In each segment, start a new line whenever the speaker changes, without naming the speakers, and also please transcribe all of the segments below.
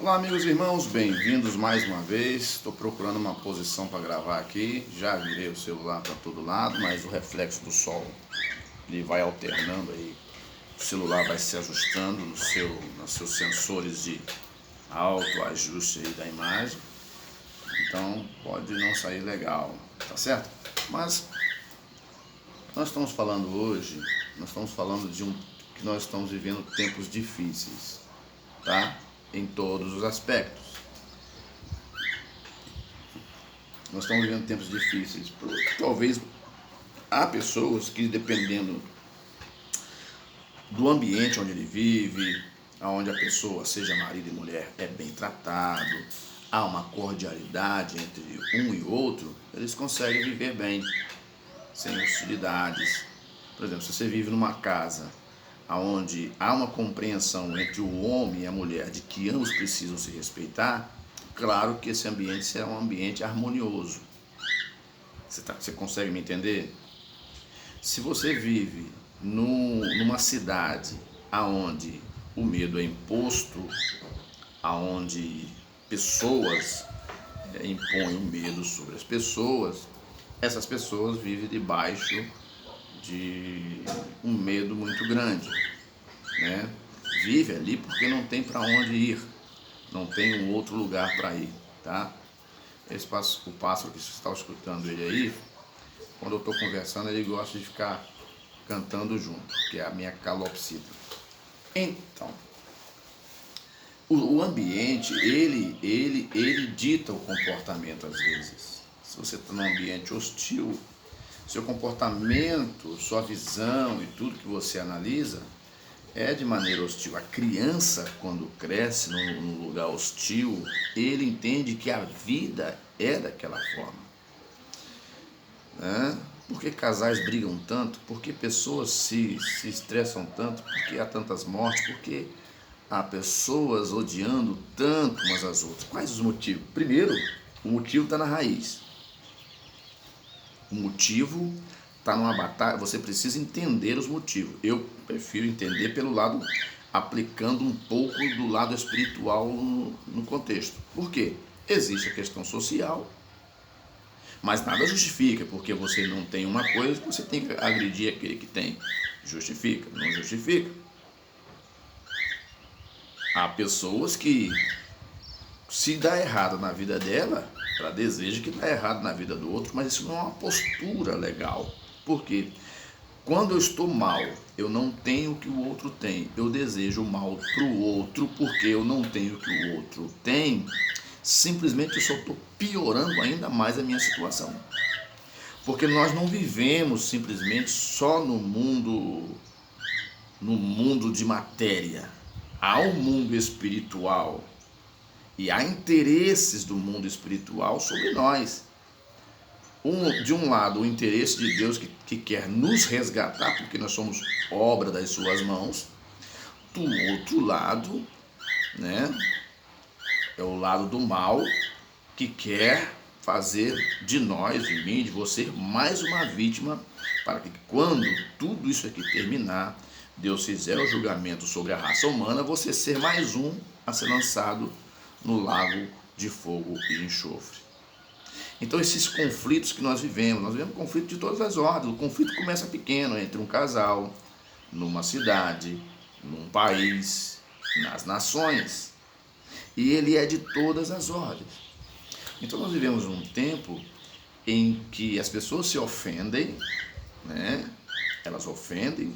Olá, amigos e irmãos, bem-vindos mais uma vez. Estou procurando uma posição para gravar aqui. Já virei o celular para todo lado, mas o reflexo do sol ele vai alternando aí. O celular vai se ajustando nos seus sensores de autoajuste aí da imagem. Então pode não sair legal, tá certo? Mas nós estamos falando hoje, que nós estamos vivendo tempos difíceis, tá? Em todos os aspectos. Nós estamos vivendo tempos difíceis. Talvez há pessoas que, dependendo do ambiente onde ele vive, onde a pessoa, seja marido e mulher, é bem tratado, há uma cordialidade entre um e outro, eles conseguem viver bem, sem hostilidades. Por exemplo, se você vive numa casa onde há uma compreensão entre o homem e a mulher de que ambos precisam se respeitar, claro que esse ambiente será um ambiente harmonioso. Você consegue me entender? Se você vive numa cidade onde o medo é imposto, onde pessoas impõem o medo sobre as pessoas, essas pessoas vivem debaixo de um medo muito grande, né? Vive ali porque não tem para onde ir, não tem um outro lugar para ir, tá? O pássaro que você está escutando ele aí, quando eu estou conversando, ele gosta de ficar cantando junto, que é a minha calopsita. Então, o ambiente, ele dita o comportamento às vezes. Se você está num ambiente hostil, seu comportamento, sua visão e tudo que você analisa é de maneira hostil. A criança, quando cresce num lugar hostil, ele entende que a vida é daquela forma. Né? Por que casais brigam tanto? Por que pessoas se estressam tanto? Por que há tantas mortes? Por que há pessoas odiando tanto umas às outras? Quais os motivos? Primeiro, o motivo está na raiz. O motivo está numa batalha, você precisa entender os motivos. Eu prefiro entender pelo lado, aplicando um pouco do lado espiritual no contexto. Por quê? Existe a questão social, mas nada justifica, porque você não tem uma coisa, você tem que agredir aquele que tem. Justifica? Não justifica. Há pessoas que, se dá errado na vida dela, ela deseja que dá errado na vida do outro, mas isso não é uma postura legal. Por quê? Quando eu estou mal, eu não tenho o que o outro tem. Eu desejo mal para o outro porque eu não tenho o que o outro tem. Simplesmente eu só estou piorando ainda mais a minha situação. Porque nós não vivemos simplesmente só no mundo de matéria. Há um mundo espiritual. E há interesses do mundo espiritual sobre nós. De um lado, o interesse de Deus que quer nos resgatar, porque nós somos obra das suas mãos. Do outro lado, né, é o lado do mal, que quer fazer de nós, de mim, de você, mais uma vítima, para que quando tudo isso aqui terminar, Deus fizer o julgamento sobre a raça humana, você ser mais um a ser lançado no lago de fogo e enxofre. Então esses conflitos que nós vivemos conflito de todas as ordens. O conflito começa pequeno, entre um casal, numa cidade, num país, nas nações. E ele é de todas as ordens. Então nós vivemos um tempo em que as pessoas se ofendem, né? Elas ofendem,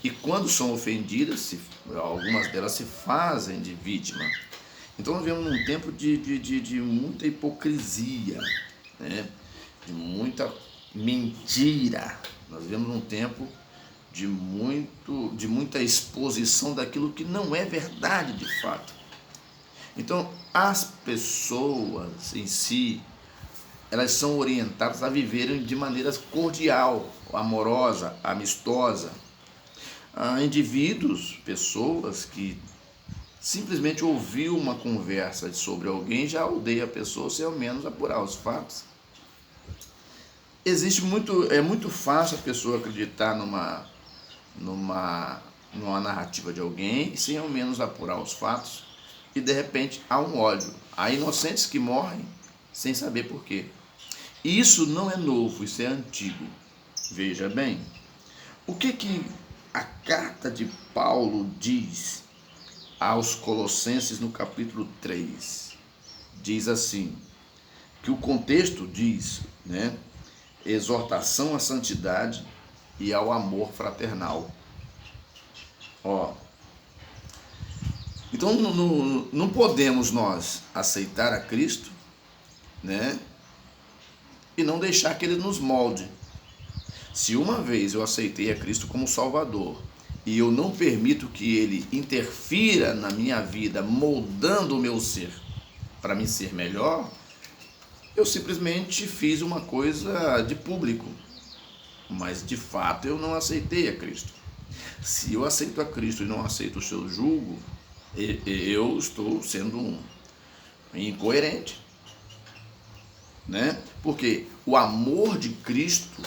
e quando são ofendidas, algumas delas se fazem de vítima. Então nós vivemos num tempo de muita hipocrisia, né? De muita mentira. Nós vivemos num tempo de muita exposição daquilo que não é verdade de fato. Então as pessoas em si, elas são orientadas a viverem de maneira cordial, amorosa, amistosa. Há indivíduos, pessoas que simplesmente ouviu uma conversa sobre alguém, já odeia a pessoa sem ao menos apurar os fatos. É muito fácil a pessoa acreditar numa narrativa de alguém sem ao menos apurar os fatos. e de repente há um ódio. Há inocentes que morrem sem saber por quê. E isso não é novo, isso é antigo. Veja bem, o que a carta de Paulo diz aos Colossenses no capítulo 3? Diz assim, que o contexto diz, né? Exortação à santidade e ao amor fraternal. Então não podemos nós aceitar a Cristo, né? E não deixar que Ele nos molde. Se uma vez eu aceitei a Cristo como Salvador e eu não permito que Ele interfira na minha vida, moldando o meu ser para me ser melhor, eu simplesmente fiz uma coisa de público, mas de fato eu não aceitei a Cristo. Se eu aceito a Cristo e não aceito o seu jugo, eu estou sendo incoerente, né? Porque o amor de Cristo,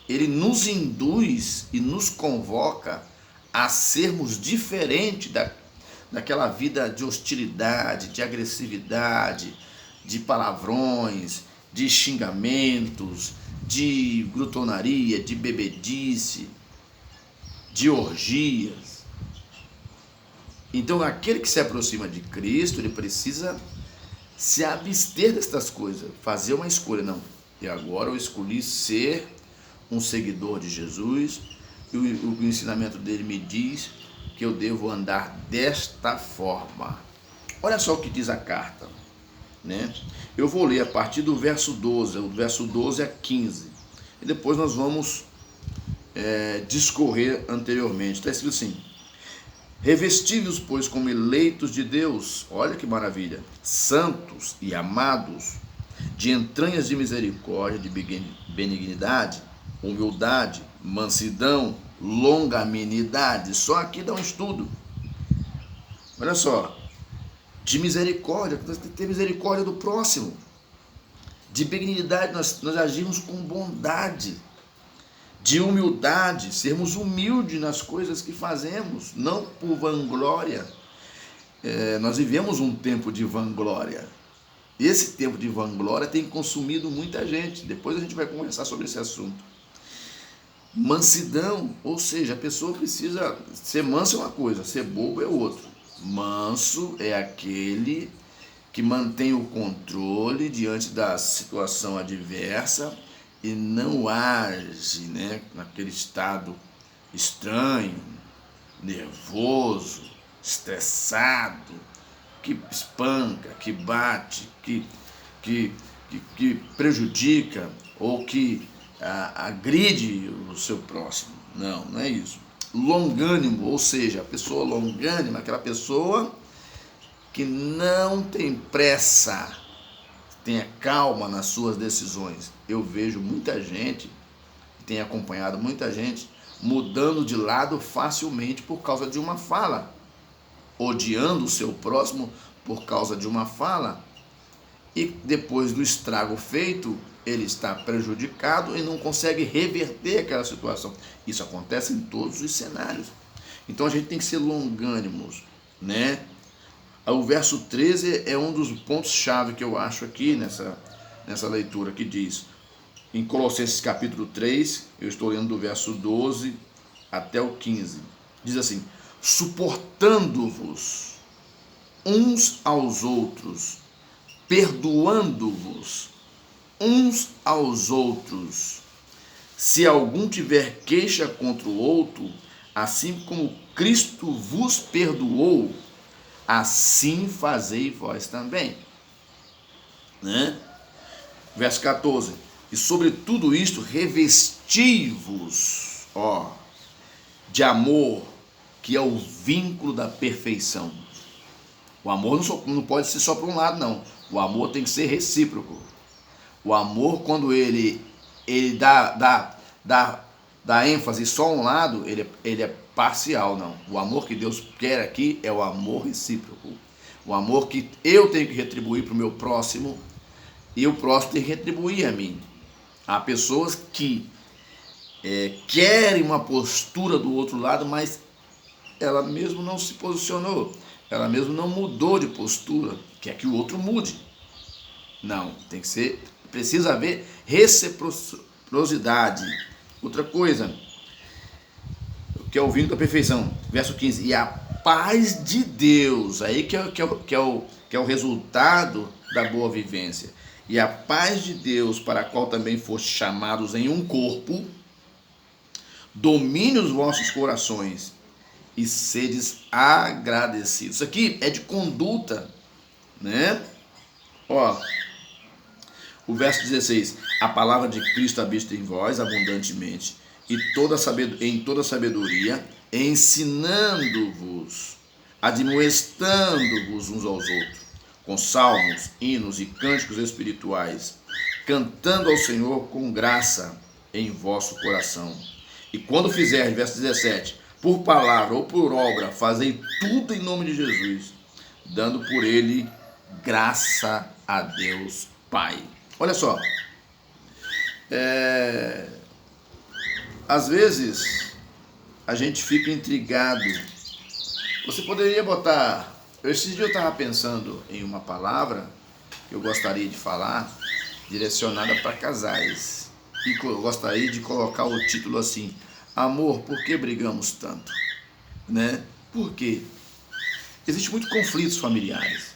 ele nos induz e nos convoca a sermos diferentes daquela vida de hostilidade, de agressividade, de palavrões, de xingamentos, de glutonaria, de bebedice, de orgias. Então, aquele que se aproxima de Cristo, ele precisa se abster destas coisas, fazer uma escolha. Não, e agora eu escolhi ser um seguidor de Jesus, e o ensinamento dele me diz que eu devo andar desta forma. Olha só o que diz a carta, né? Eu vou ler a partir do verso 12, o verso 12 a 15, e depois nós vamos discorrer anteriormente. Está escrito assim: revesti-vos, pois, como eleitos de Deus, olha que maravilha, santos e amados, de entranhas de misericórdia, de benignidade, humildade, mansidão, longanimidade. Só aqui dá um estudo. Olha só, de misericórdia, nós temos que ter misericórdia do próximo. De benignidade, nós agimos com bondade. De humildade, sermos humildes nas coisas que fazemos, não por vanglória. Nós vivemos um tempo de vanglória. Esse tempo de vanglória tem consumido muita gente. Depois a gente vai conversar sobre esse assunto. Mansidão, ou seja, a pessoa precisa ser manso, é uma coisa, ser bobo é outra. Manso é aquele que mantém o controle diante da situação adversa e não age, né, naquele estado estranho, nervoso, estressado, que espanca, que bate, que prejudica ou que agride o seu próximo. Não, não é isso. Longânimo, ou seja, a pessoa longânima, aquela pessoa que não tem pressa, tenha calma nas suas decisões. Eu vejo muita gente, tenho acompanhado muita gente, mudando de lado facilmente por causa de uma fala, odiando o seu próximo por causa de uma fala, e depois do estrago feito, ele está prejudicado e não consegue reverter aquela situação. Isso acontece em todos os cenários. Então a gente tem que ser longânimos, né? O verso 13 é um dos pontos-chave que eu acho aqui nessa leitura, que diz, em Colossenses capítulo 3, eu estou lendo do verso 12 até o 15, diz assim: suportando-vos uns aos outros, perdoando-vos uns aos outros, se algum tiver queixa contra o outro, assim como Cristo vos perdoou, assim fazei vós também, né? Verso 14: e sobre tudo isto revesti-vos, de amor, que é o vínculo da perfeição. O amor não pode ser só para um lado, não. O amor tem que ser recíproco. O amor, quando ele dá ênfase só a um lado, ele é parcial, não. O amor que Deus quer aqui é o amor recíproco. O amor que eu tenho que retribuir para o meu próximo e o próximo tem que retribuir a mim. Há pessoas que querem uma postura do outro lado, mas ela mesmo não se posicionou. ela mesmo não mudou de postura, quer que o outro mude. Não, tem que ser, precisa haver reciprocidade. Outra coisa, que é o vinho da perfeição, verso 15, e a paz de Deus, aí que é o resultado da boa vivência, e a paz de Deus, para a qual também foste chamados em um corpo, domine os vossos corações e sedes agradecidos. Isso aqui é de conduta, né? Ó, o verso 16, a palavra de Cristo habita em vós abundantemente, e em toda sabedoria, ensinando-vos, admoestando-vos uns aos outros, com salmos, hinos e cânticos espirituais, cantando ao Senhor com graça em vosso coração. E quando fizerdes, verso 17, por palavra ou por obra, fazei tudo em nome de Jesus, dando por ele graça a Deus Pai. Olha só, às vezes a gente fica intrigado. Você poderia botar... Esses dias eu estava pensando em uma palavra que eu gostaria de falar, direcionada para casais. E eu gostaria de colocar o título assim: Amor, por que brigamos tanto? Né? Por quê? Existe muito conflitos familiares,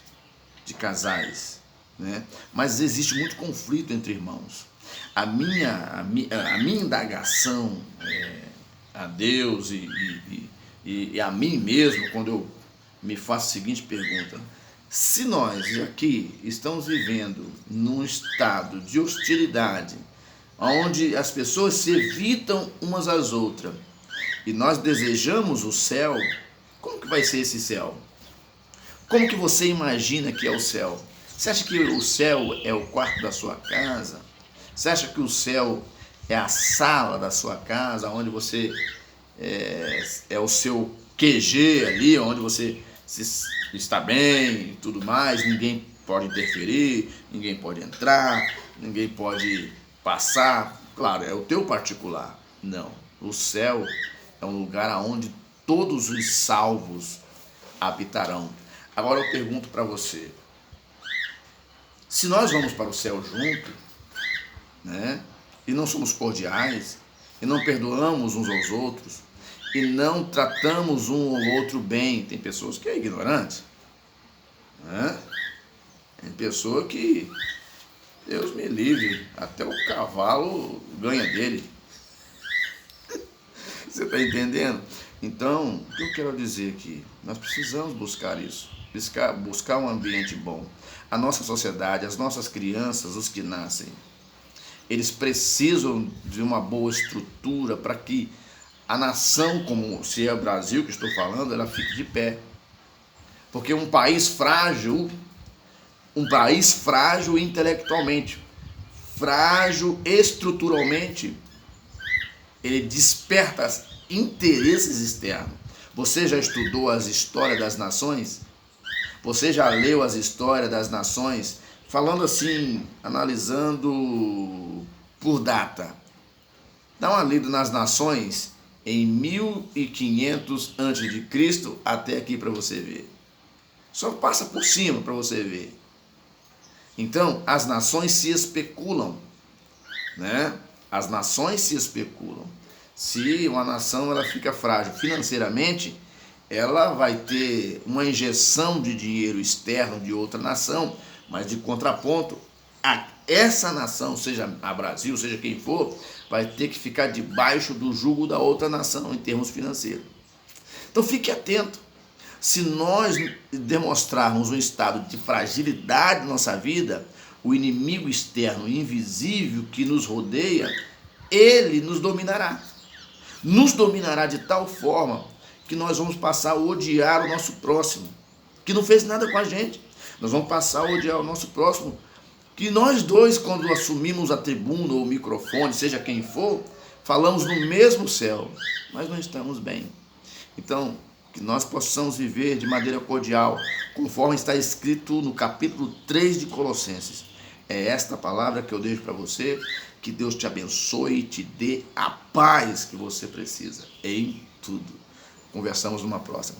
de casais, né? Mas existe muito conflito entre irmãos. A minha indagação a Deus e a mim mesmo, quando eu me faço a seguinte pergunta: se nós aqui estamos vivendo num estado de hostilidade, onde as pessoas se evitam umas às outras, e nós desejamos o céu, como que vai ser esse céu? Como que você imagina que é o céu? Você acha que o céu é o quarto da sua casa? Você acha que o céu é a sala da sua casa, onde você é o seu QG ali, onde você está bem e tudo mais, ninguém pode interferir, ninguém pode entrar, ninguém pode passar? Claro, é o teu particular. Não, o céu é um lugar onde todos os salvos habitarão. Agora eu pergunto para você: se nós vamos para o céu junto, né, e não somos cordiais, e não perdoamos uns aos outros, e não tratamos um ou outro bem, tem pessoas que é ignorante, né? Tem pessoa que, Deus me livre, até o cavalo ganha dele. Você está entendendo? Então, o que eu quero dizer aqui? Nós precisamos buscar isso, buscar um ambiente bom. A nossa sociedade, as nossas crianças, os que nascem, eles precisam de uma boa estrutura para que a nação, como se é o Brasil que estou falando, ela fique de pé. Porque um país frágil intelectualmente, frágil estruturalmente, ele desperta interesses externos. Você já estudou as histórias das nações? Você já leu as histórias das nações? Falando assim, analisando por data. Dá uma lida nas nações em 1500 a.C. até aqui para você ver. Só passa por cima para você ver. Então, as nações se especulam, né? As nações se especulam. Se uma nação ela fica frágil financeiramente, ela vai ter uma injeção de dinheiro externo de outra nação, mas de contraponto, essa nação, seja a Brasil, seja quem for, vai ter que ficar debaixo do jugo da outra nação em termos financeiros. Então fique atento. Se nós demonstrarmos um estado de fragilidade na nossa vida, o inimigo externo, invisível que nos rodeia, ele nos dominará. Nos dominará de tal forma que nós vamos passar a odiar o nosso próximo, que não fez nada com a gente. Nós vamos passar a odiar o nosso próximo, que nós dois, quando assumimos a tribuna ou o microfone, seja quem for, falamos no mesmo céu, mas não estamos bem. Então, que nós possamos viver de maneira cordial, conforme está escrito no capítulo 3 de Colossenses. É esta palavra que eu deixo para você. Que Deus te abençoe e te dê a paz que você precisa em tudo. Conversamos numa próxima.